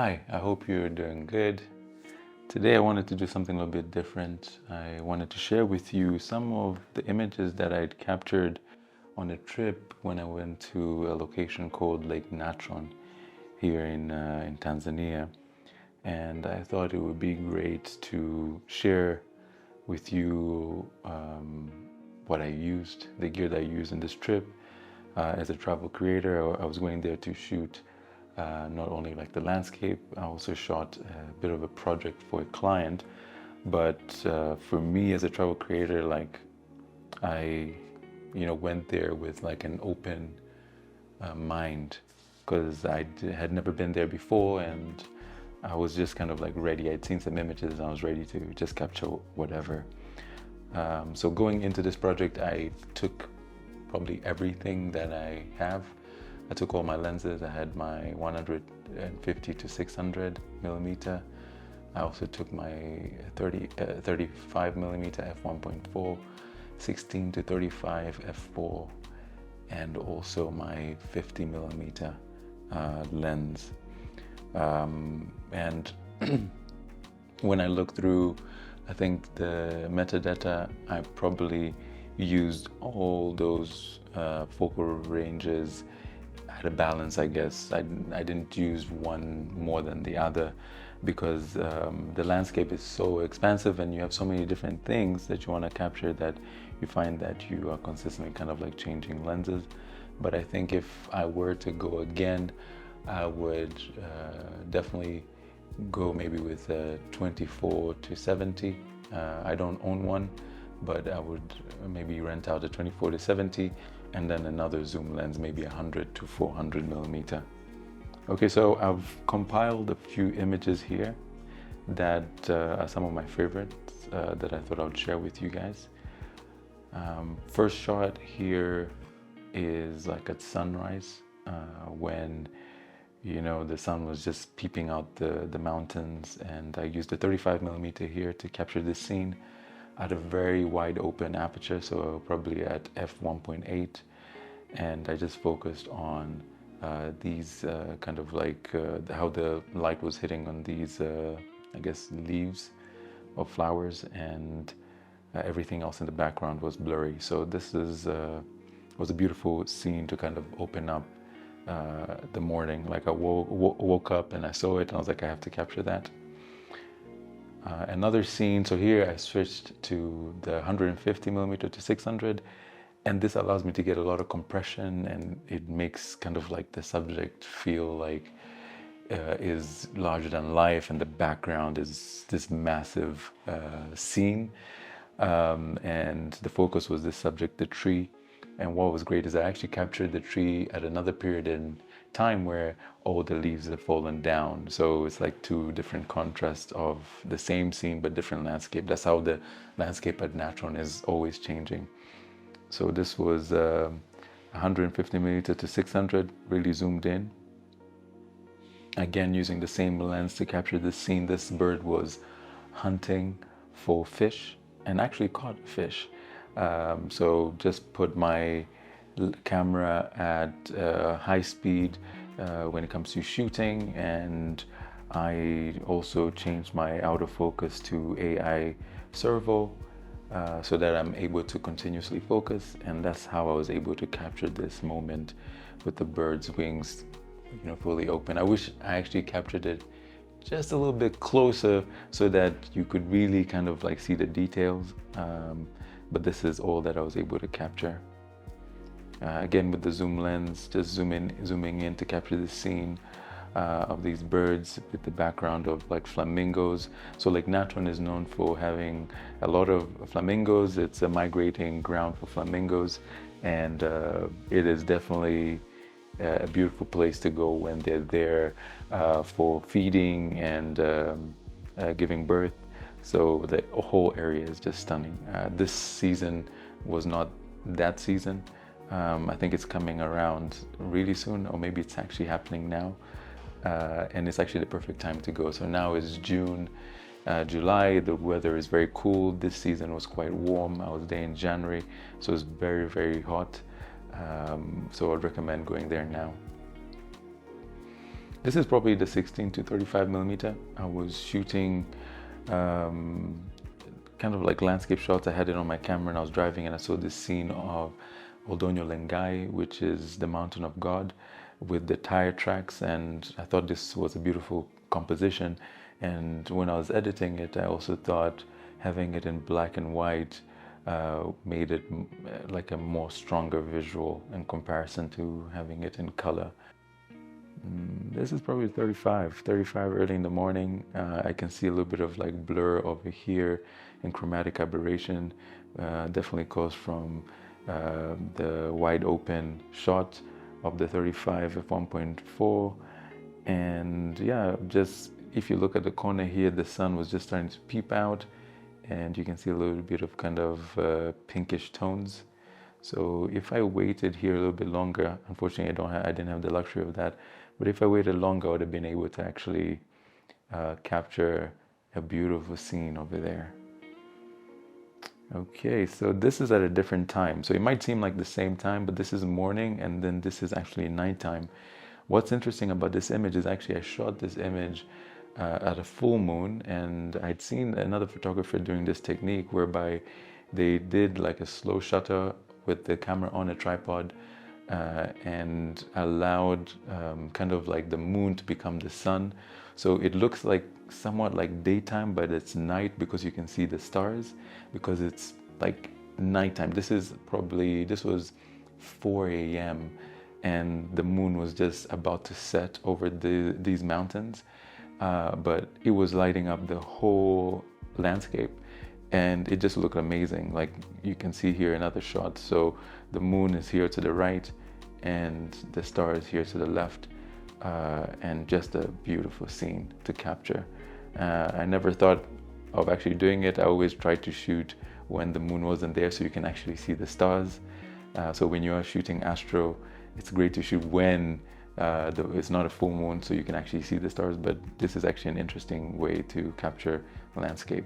Hi, I hope you're doing good. Today I wanted to do something a little bit different. I wanted to share with you some of the images that I'd captured on a trip when I went to a location called Lake Natron here in Tanzania. And I thought it would be great to share with you what I used, the gear that I used in this trip. As a travel creator, I was going there to shoot not only like the landscape, I also shot a bit of a project for a client. But for me as a travel creator, like I, went there with like an open mind because had never been there before, and I was just kind of like ready. I'd seen some images and I was ready to just capture whatever. So going into this project, I took probably everything that I have. I took all my lenses. I had my 150 to 600 millimeter. I also took my 35 millimeter f1.4, 16 to 35 f4, and also my 50 millimeter lens. And when I look through, I think the metadata, I probably used all those focal ranges at a balance, I guess. I didn't use one more than the other because the landscape is so expansive and you have so many different things that you want to capture that you find that you are consistently kind of like changing lenses. But I think if I were to go again, I would definitely go maybe with a 24 to 70. I don't own one, but I would maybe rent out a 24 to 70 and then another zoom lens, maybe 100 to 400 millimeter. Okay, so I've compiled a few images here that are some of my favorites that I thought I would share with you guys. First shot here is like at sunrise when the sun was just peeping out the mountains, and I used a 35 millimeter here to capture this scene at a very wide open aperture, so probably at f1.8, and I just focused on these kind of like how the light was hitting on these I guess leaves of flowers, and everything else in the background was blurry. So this was a beautiful scene to kind of open up the morning. Like I woke up and I saw it and I was like, I have to capture that. Another scene, so here I switched to the 150 millimeter to 600, and this allows me to get a lot of compression, and it makes kind of like the subject feel like is larger than life, and the background is this massive scene, and the focus was this subject, the tree. And what was great is I actually captured the tree at another period in time where all the leaves have fallen down. So it's like two different contrasts of the same scene but different landscape. That's how the landscape at Natron is always changing. So this was 150 millimeter to 600, really zoomed in. Again, using the same lens to capture this scene. This bird was hunting for fish and actually caught fish. So just put my camera at high speed when it comes to shooting, and I also changed my autofocus to AI servo so that I'm able to continuously focus, and that's how I was able to capture this moment with the bird's wings fully open. I wish I actually captured it just a little bit closer so that you could really kind of like see the details. But this is all that I was able to capture. Again, with the zoom lens, just zooming in to capture the scene of these birds with the background of like flamingos. So Lake Natron is known for having a lot of flamingos. It's a migrating ground for flamingos, and it is definitely a beautiful place to go when they're there for feeding and giving birth. So the whole area is just stunning. This season was not that season. I think it's coming around really soon, or maybe it's actually happening now. And it's actually the perfect time to go. So now is June, July. The weather is very cool. This season was quite warm. I was there in January, so it's very, very hot. So I'd recommend going there now. This is probably the 16 to 35 millimeter. I was shooting kind of like landscape shots. I had it on my camera and I was driving and I saw this scene of Oldonyo Lengai, which is the mountain of God, with the tire tracks, and I thought this was a beautiful composition. And when I was editing it, I also thought having it in black and white made it like a more stronger visual in comparison to having it in color. This is probably 35 early in the morning. I can see a little bit of like blur over here and chromatic aberration, definitely caused from the wide open shot of the 35 f1.4. And yeah, just if you look at the corner here, the sun was just starting to peep out, and you can see a little bit of kind of pinkish tones. So if I waited here a little bit longer, unfortunately I didn't have the luxury of that, but if I waited longer, I would have been able to actually capture a beautiful scene over there. Okay, so this is at a different time. So it might seem like the same time, but this is morning and then this is actually nighttime. What's interesting about this image is actually I shot this image at a full moon, and I'd seen another photographer doing this technique whereby they did like a slow shutter with the camera on a tripod and allowed kind of like the moon to become the sun. So it looks like somewhat like daytime, but it's night because you can see the stars, because it's like nighttime. This was 4 a.m. and the moon was just about to set over these mountains, but it was lighting up the whole landscape, and it just looked amazing. Like you can see here another shot. So the moon is here to the right and the star is here to the left, and just a beautiful scene to capture. I never thought of actually doing it. I always tried to shoot when the moon wasn't there so you can actually see the stars. So when you are shooting astro, it's great to shoot when it's not a full moon so you can actually see the stars, but this is actually an interesting way to capture landscape.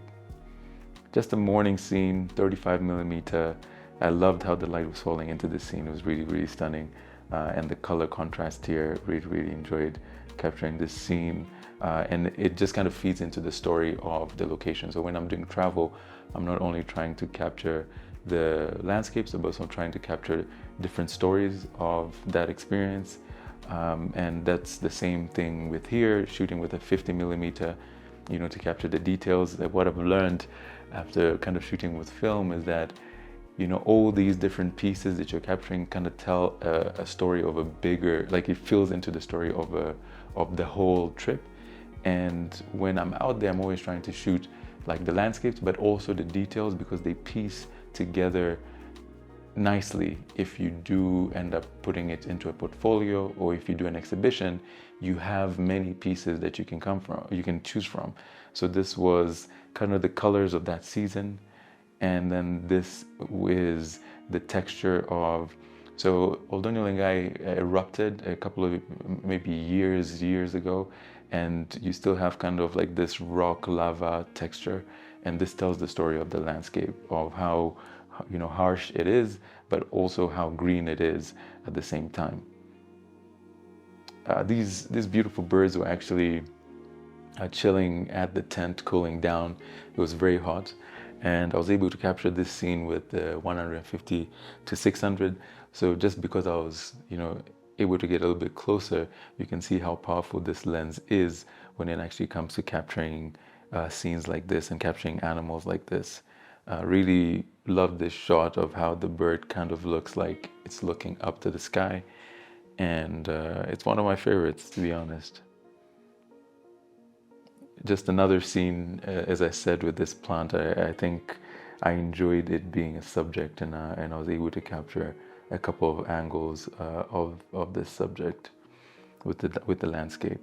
Just a morning scene, 35 millimeter. I loved how the light was falling into this scene. It was really, really stunning. And the color contrast here, really, really enjoyed capturing this scene. And it just kind of feeds into the story of the location. So when I'm doing travel, I'm not only trying to capture the landscapes, but also trying to capture different stories of that experience. And that's the same thing with here, shooting with a 50 millimeter, to capture the details. What I've learned after kind of shooting with film is that, all these different pieces that you're capturing kind of tell a story of a bigger, like it fills into the story of the whole trip. And when I'm out there, I'm always trying to shoot like the landscapes, but also the details, because they piece together nicely. If you do end up putting it into a portfolio, or if you do an exhibition, you have many pieces that you can choose from. So this was kind of the colors of that season. And then this is the texture of, so Oldonyo Lengai erupted a couple of maybe years ago, and you still have kind of like this rock lava texture, and this tells the story of the landscape, of how harsh it is, but also how green it is at the same time. These beautiful birds were actually chilling at the tent, cooling down. It was very hot, and I was able to capture this scene with the 150 to 600. So just because I was, able to get a little bit closer, you can see how powerful this lens is when it actually comes to capturing scenes like this and capturing animals like this. Really love this shot of how the bird kind of looks like it's looking up to the sky, and it's one of my favorites, to be honest. Just another scene, as I said, with this plant. I think I enjoyed it being a subject, and I was able to capture a couple of angles of this subject with the landscape.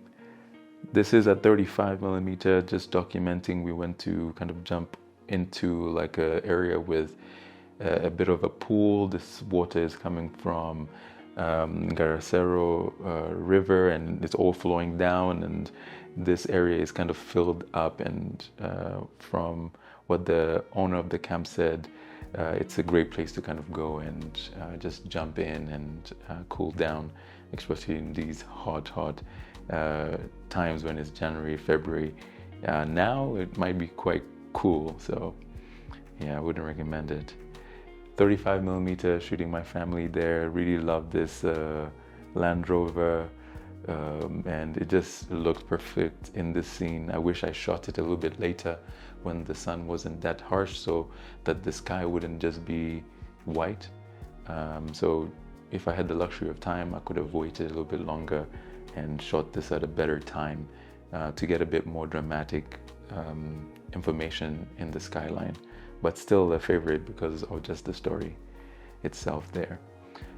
This is at 35 millimeter, just documenting. We went to kind of jump into like an area with a bit of a pool. This water is coming from Garacero River, and it's all flowing down, and this area is kind of filled up, and from what the owner of the camp said, it's a great place to kind of go and just jump in and cool down, especially in these hot times when it's January, February. Now it might be quite cool, so yeah, I wouldn't recommend it. 35 millimeter, shooting my family there. Really love this Land Rover, and it just looked perfect in this scene. I wish I shot it a little bit later when the sun wasn't that harsh, so that the sky wouldn't just be white. So if I had the luxury of time, I could have waited a little bit longer and shot this at a better time to get a bit more dramatic information in the skyline. But still a favorite because of just the story itself there.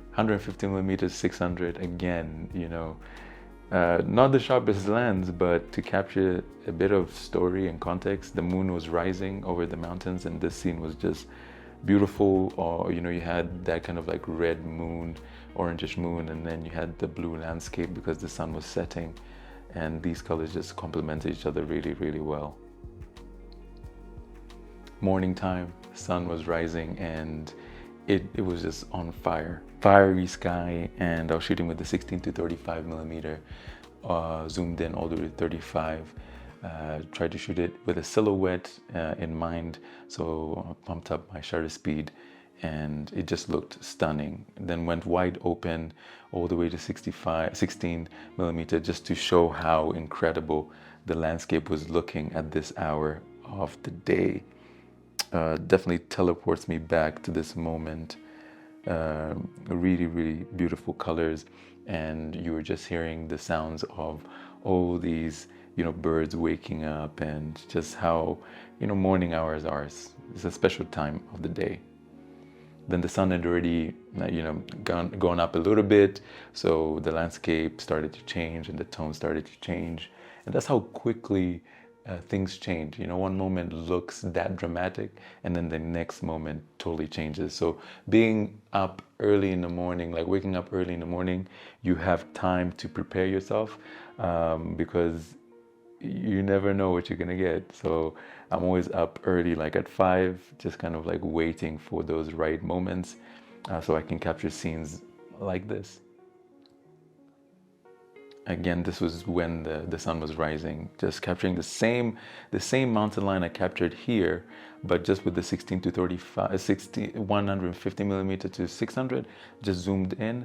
150 millimeters, 600, again, you know, not the sharpest lens, but to capture a bit of story and context. The moon was rising over the mountains and this scene was just beautiful. Or, you know, you had that kind of like red moon, orangish moon, and then you had the blue landscape because the sun was setting, and these colors just complemented each other really, really well. Morning time, sun was rising, and it was just on fire. Fiery sky, and I was shooting with the 16 to 35 millimeter, zoomed in all the way to 35. Tried to shoot it with a silhouette in mind, so I pumped up my shutter speed, and it just looked stunning. Then went wide open all the way to 16 millimeter, just to show how incredible the landscape was looking at this hour of the day. Definitely teleports me back to this moment. Really, really beautiful colors, and you were just hearing the sounds of all these, you know, birds waking up, and just how, you know, morning hours are. It's a special time of the day. Then the sun had already, you know, gone up a little bit, so the landscape started to change and the tone started to change, and that's how quickly things change. You know, one moment looks that dramatic and then the next moment totally changes. So being up early in the morning, like waking up early in the morning, you have time to prepare yourself, because you never know what you're gonna get. So I'm always up early, like at 5, just kind of like waiting for those right moments, so I can capture scenes like this. Again, this was when the sun was rising, just capturing the same mountain line I captured here, but just with the 16 to 35, 150 millimeter to 600, just zoomed in.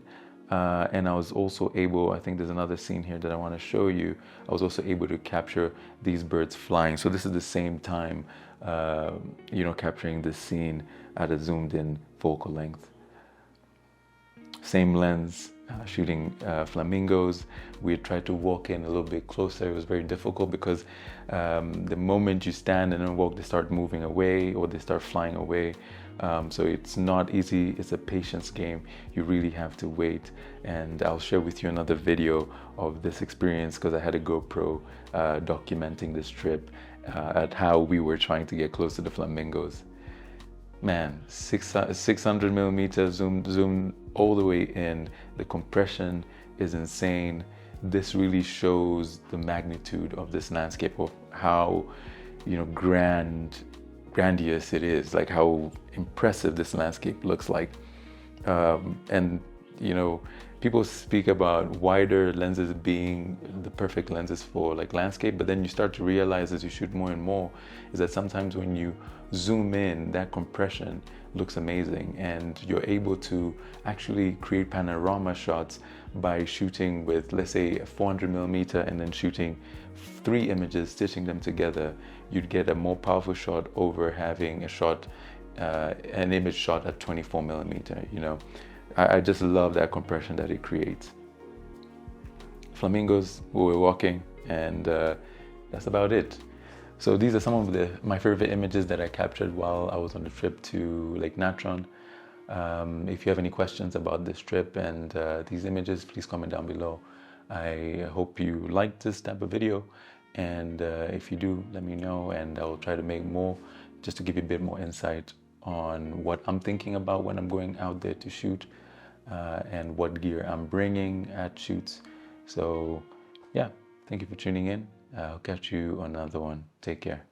And I was also able, I think there's another scene here that I want to show you. I was also able to capture these birds flying. So this is the same time, you know, capturing this scene at a zoomed in focal length. Same lens, shooting flamingos. We tried to walk in a little bit closer. It was very difficult because the moment you stand and then walk, they start moving away or they start flying away. So it's not easy. It's a patience game. You really have to wait. And I'll share with you another video of this experience because I had a GoPro documenting this trip at how we were trying to get close to the flamingos. Man, 600 millimeters zoom all the way in. The compression is insane. This really shows the magnitude of this landscape, of how, you know, grandiose it is, like how impressive this landscape looks like. And you know, people speak about wider lenses being the perfect lenses for like landscape, but then you start to realize as you shoot more and more is that sometimes when you zoom in, that compression looks amazing, and you're able to actually create panorama shots by shooting with, let's say, a 400 millimeter and then shooting 3 images, stitching them together. You'd get a more powerful shot over having a shot, an image shot at 24 millimeter. You know, I just love that compression that it creates. Flamingos, we were walking, and that's about it. So these are some of my favorite images that I captured while I was on the trip to Lake Natron. If you have any questions about this trip and these images, please comment down below. I hope you liked this type of video, and if you do, let me know, and I'll try to make more just to give you a bit more insight on what I'm thinking about when I'm going out there to shoot, and what gear I'm bringing at shoots. So yeah, thank you for tuning in. I'll catch you on another one. Take care.